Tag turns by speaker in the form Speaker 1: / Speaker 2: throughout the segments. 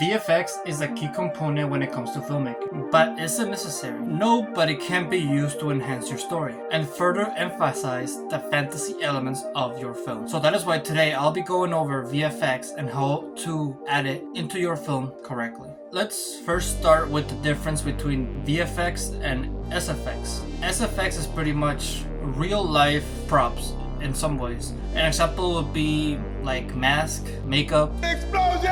Speaker 1: VFX is a key component when it comes to filmmaking, but is it necessary? No, but it can be used to enhance your story and further emphasize the fantasy elements of your film. So that is why today I'll be going over VFX and how to add it into your film correctly. Let's first start with the difference between VFX and SFX. SFX is pretty much real life props in some ways. An example would be like mask, makeup, explosion,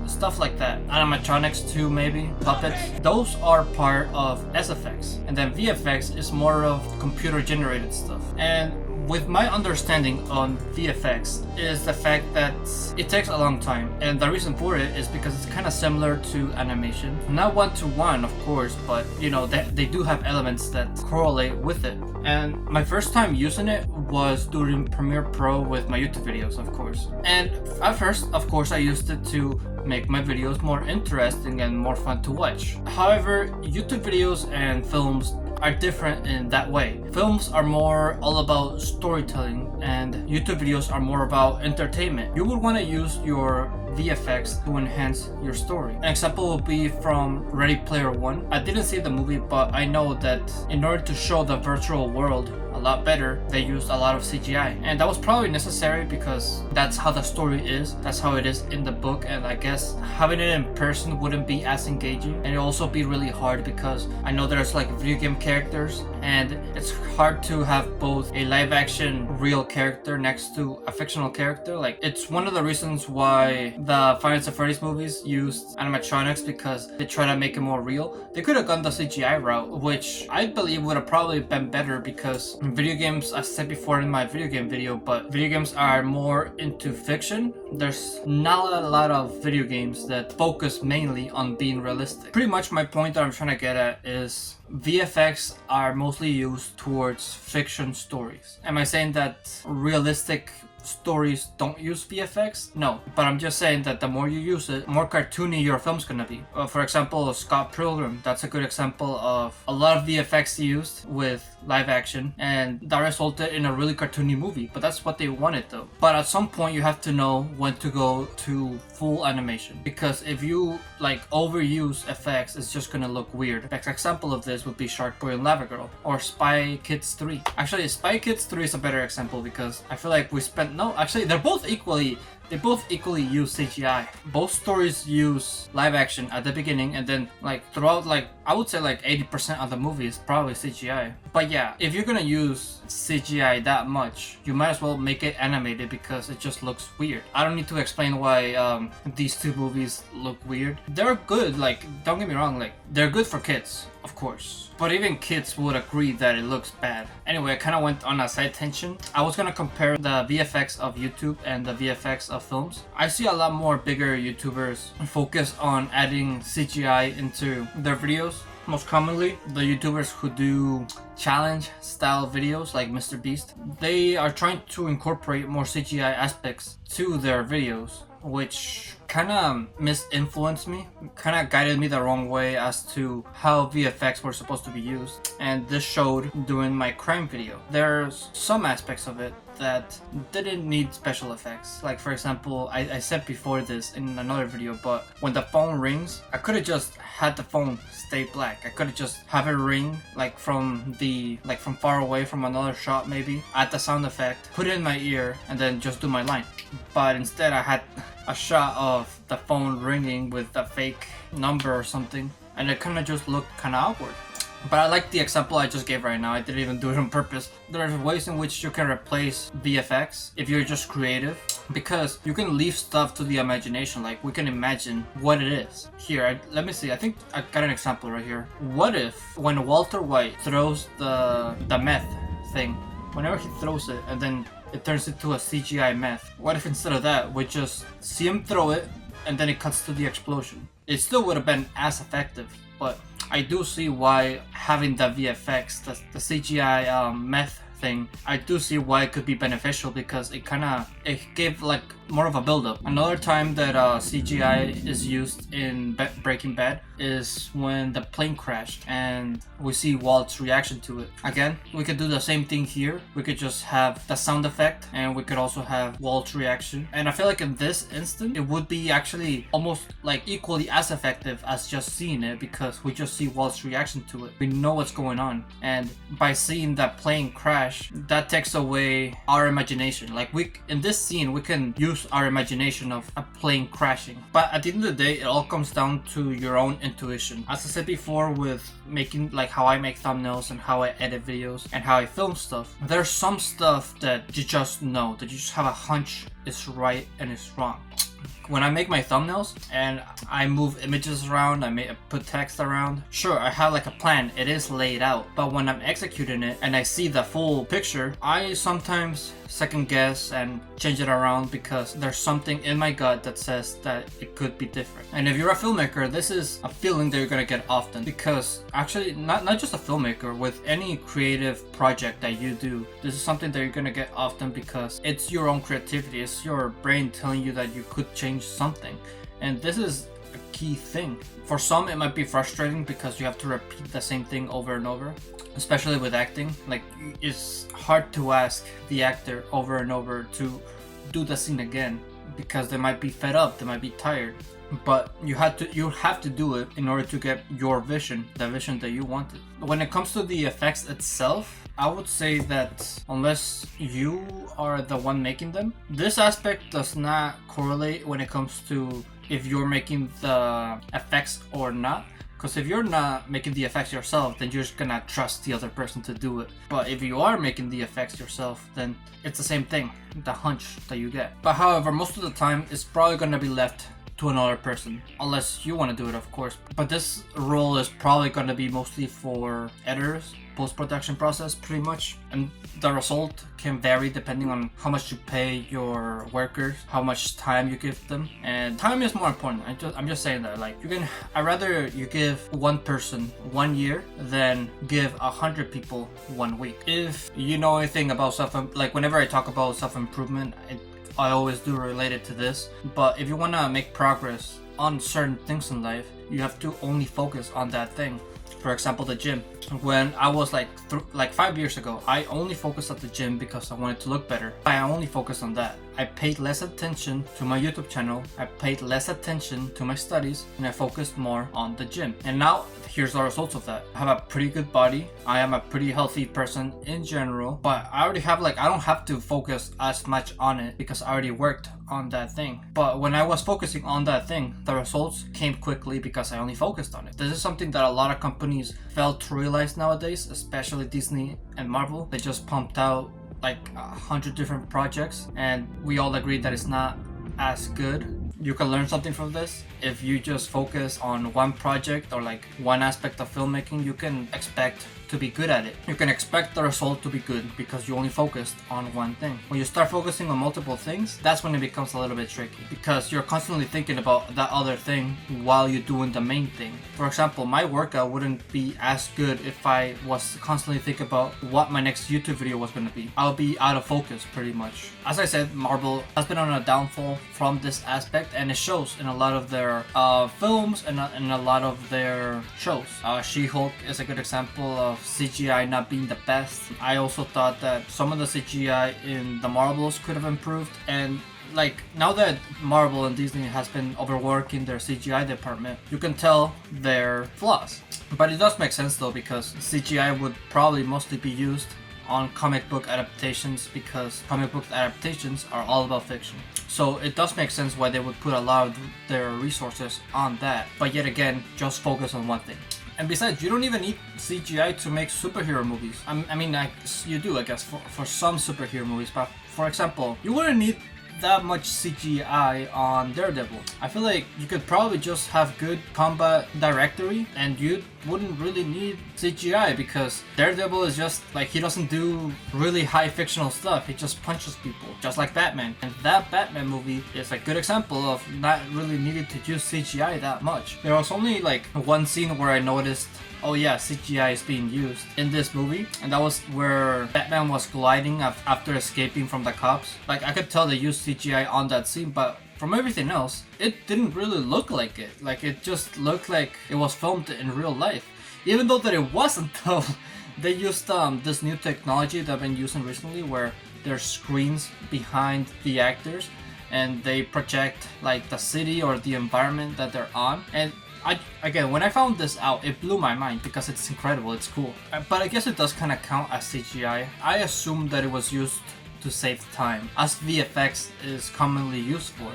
Speaker 1: stuff like that. Animatronics too, maybe puppets. Those are part of SFX, and then VFX is more of computer generated stuff. And with my understanding on VFX is the fact that it takes a long time, and the reason for it is because it's kind of similar to animation. Not one-to-one, of course, but you know, they do have elements that correlate with it. And my first time using it was during Premiere Pro with my YouTube videos, of course. And at first, of course, I used it to make my videos more interesting and more fun to watch. However, YouTube videos and films are different in that way. Films are more all about storytelling, and YouTube videos are more about entertainment. You would want to use your VFX to enhance your story. An example would be from Ready Player One. I didn't see the movie, but I know that in order to show the virtual world a lot better, they used a lot of CGI, and that was probably necessary because that's how the story is, that's how it is in the book, and I guess having it in person wouldn't be as engaging, and it'll also be really hard because I know there's like video game characters, and it's hard to have both a live action real character next to a fictional character. Like, it's one of the reasons why the Five Nights at Freddy's movies used animatronics, because they try to make it more real. They could have gone the CGI route, which I believe would have probably been better, because video games, I said before in my video game video, but video games are more into fiction. There's not a lot of video games that focus mainly on being realistic. Pretty much my point that I'm trying to get at is VFX are mostly used towards fiction stories. Am I saying that realistic stories don't use VFX? No, but I'm just saying that the more you use it, more cartoony your film's gonna be. For example, Scott Pilgrim, that's a good example of a lot of VFX used with live action, and that resulted in a really cartoony movie, but that's what they wanted though. But at some point you have to know when to go to full animation, because if you like overuse effects, it's just gonna look weird. An example of this would be Shark Boy and Lava Girl, or Spy Kids 3. Actually, Spy Kids 3 is a better example because I feel like we spent they both equally use CGI. Both stories use live action at the beginning, and then like throughout, like I would say like 80% of the movie is probably CGI. But yeah, if you're gonna use CGI that much, you might as well make it animated because it just looks weird. I don't need to explain why these two movies look weird. They're good, like don't get me wrong, like they're good for kids, of course, but even kids would agree that it looks bad. Anyway, I kind of went on a side tangent. I was gonna compare the VFX of YouTube and the VFX of films. I see a lot more bigger YouTubers focus on adding CGI into their videos. Most commonly, the YouTubers who do challenge style videos like Mr. Beast, they are trying to incorporate more CGI aspects to their videos, which kind of misinfluenced me, kind of guided me the wrong way as to how VFX were supposed to be used. And this showed during my crime video. There's some aspects of it that didn't need special effects. Like for example, I said before this in another video, but when the phone rings, I could have just had the phone stay black. I could have just have it ring like from far away from another shot, maybe add the sound effect, put it in my ear, and then just do my line. But instead I had a shot of the phone ringing with a fake number or something, and it kind of just looked kind of awkward. But I like the example I just gave right now. I didn't even do it on purpose. There's ways in which you can replace VFX if you're just creative, because you can leave stuff to the imagination. Like we can imagine what it is. Here, let me see. I think I got an example right here. What if when Walter White throws the meth thing, whenever he throws it and then it turns into a CGI meth, what if instead of that we just see him throw it and then it cuts to the explosion? It still would have been as effective, but I do see why having the VFX, the CGI meth thing, I do see why it could be beneficial because it gave like more of a build-up. Another time that CGI is used in Breaking Bad is when the plane crashed and we see Walt's reaction to it. Again, we could do the same thing here. We could just have the sound effect and we could also have Walt's reaction. And I feel like in this instant, it would be actually almost like equally as effective as just seeing it because we just see Walt's reaction to it. We know what's going on. And by seeing that plane crash, that takes away our imagination. Like in this scene, we can use our imagination of a plane crashing. But at the end of the day, it all comes down to your own intuition. As I said before with making like how I make thumbnails and how I edit videos and how I film stuff, there's some stuff that you just know, that you just have a hunch is right and it's wrong. When I make my thumbnails and I move images around, I put text around, sure, I have like a plan, it is laid out. But when I'm executing it and I see the full picture, I sometimes second guess and change it around because there's something in my gut that says that it could be different. And if you're a filmmaker, this is a feeling that you're gonna get often because actually not just a filmmaker, with any creative project that you do, this is something that you're gonna get often because it's your own creativity, it's your brain telling you that you could change something. And this is a key thing. For some it might be frustrating because you have to repeat the same thing over and over, especially with acting. Like it's hard to ask the actor over and over to do the scene again because they might be fed up, they might be tired. But you have to do it in order to get your vision, the vision that you wanted. When it comes to the effects itself, I would say that unless you are the one making them, this aspect does not correlate when it comes to if you're making the effects or not. Because if you're not making the effects yourself, then you're just gonna trust the other person to do it. But if you are making the effects yourself, then it's the same thing, the hunch that you get. But however, most of the time, it's probably gonna be left to another person, unless you want to do it, of course. But this role is probably going to be mostly for editors, post-production process pretty much, and the result can vary depending on how much you pay your workers, how much time you give them, and time is more important. I'm just saying that, like, I'd rather you give one person 1 year than give 100 people 1 week. If you know anything about like whenever I talk about self-improvement, I always do relate it to this. But if you want to make progress on certain things in life, you have to only focus on that thing. For example, the gym. When I was like 5 years ago, I only focused at the gym because I wanted to look better. I only focused on that. I paid less attention to my YouTube channel, I paid less attention to my studies, and I focused more on the gym. And now, here's the results of that. I have a pretty good body, I am a pretty healthy person in general, but I already have I don't have to focus as much on it because I already worked on that thing. But when I was focusing on that thing, the results came quickly because I only focused on it. This is something that a lot of companies fail to realize nowadays, especially Disney and Marvel. They just pumped out like 100 different projects and we all agree that it's not as good. You can learn something from this. If you just focus on one project or like one aspect of filmmaking, you can expect to be good at it. You can expect the result to be good because you only focused on one thing. When you start focusing on multiple things, that's when it becomes a little bit tricky because you're constantly thinking about that other thing while you're doing the main thing. For example, my workout wouldn't be as good if I was constantly thinking about what my next YouTube video was going to be. I'll be out of focus pretty much. As I said, Marvel has been on a downfall from this aspect and it shows in a lot of their films and in a lot of their shows. She-Hulk is a good example of CGI not being the best. I also thought that some of the CGI in the Marvels could have improved, and like now that Marvel and Disney has been overworking their CGI department, you can tell their flaws. But it does make sense though, because CGI would probably mostly be used on comic book adaptations because comic book adaptations are all about fiction. So it does make sense why they would put a lot of their resources on that. But yet again, just focus on one thing. And besides, you don't even need CGI to make superhero movies. I mean, you do, I guess, for some superhero movies. But for example, you wouldn't need that much CGI on Daredevil. I feel like you could probably just have good combat directory and you'd wouldn't really need CGI because Daredevil is just like, he doesn't do really high fictional stuff. He just punches people, just like Batman. And that Batman movie is a good example of not really needing to use CGI that much. There was only like one scene where I noticed, oh yeah, CGI is being used in this movie, and that was where Batman was gliding after escaping from the cops. Like, I could tell they used CGI on that scene, but from everything else, it didn't really look like it. Like, it just looked like it was filmed in real life. Even though that it wasn't though. They used this new technology that I've been using recently where there's screens behind the actors and they project like the city or the environment that they're on. And again, when I found this out, it blew my mind because it's incredible, it's cool. But I guess it does kind of count as CGI. I assumed that it was used to save time, as VFX is commonly used for.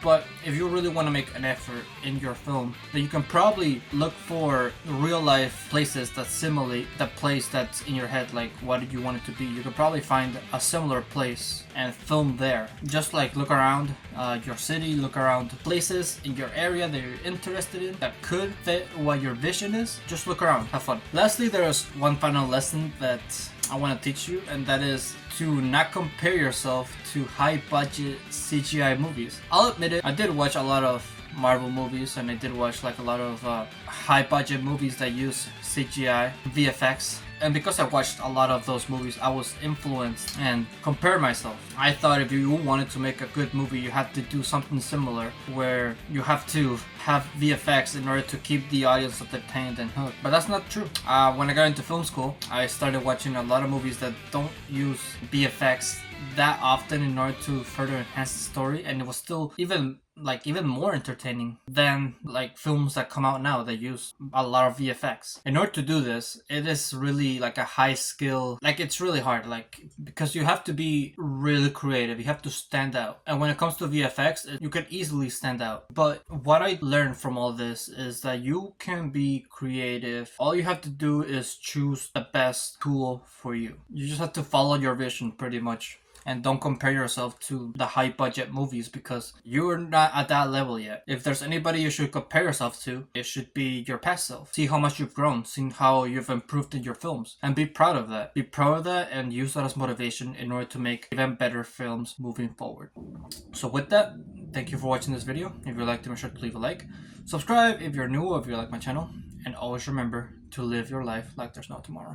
Speaker 1: But if you really want to make an effort in your film, then you can probably look for real life places that simulate the place that's in your head, like what you want it to be. You can probably find a similar place and film there. Just like look around your city, look around places in your area that you're interested in that could fit what your vision is. Just look around, have fun. Lastly, there's one final lesson that I want to teach you, and that is to not compare yourself to high budget CGI movies. I'll admit it, I did watch a lot of Marvel movies and I did watch like a lot of high budget movies that use CGI, VFX. And because I watched a lot of those movies, I was influenced and compared myself. I thought if you wanted to make a good movie, you had to do something similar where you have to have VFX in order to keep the audience entertained and hooked. But that's not true. When I got into film school, I started watching a lot of movies that don't use VFX that often in order to further enhance the story, and it was still even more entertaining than like films that come out now that use a lot of VFX. In order to do this, it is really like a high skill, like it's really hard, like because you have to be really creative, you have to stand out. And when it comes to VFX, you can easily stand out. But what I learned from all this is that you can be creative. All you have to do is choose the best tool for you. You just have to follow your vision pretty much. And don't compare yourself to the high budget movies because you're not at that level yet. If there's anybody you should compare yourself to, it should be your past self. See how much you've grown, see how you've improved in your films, and be proud of that. Be proud of that and use that as motivation in order to make even better films moving forward. So with that, thank you for watching this video. If you liked it, make sure to leave a like. Subscribe if you're new or if you like my channel. And always remember to live your life like there's no tomorrow.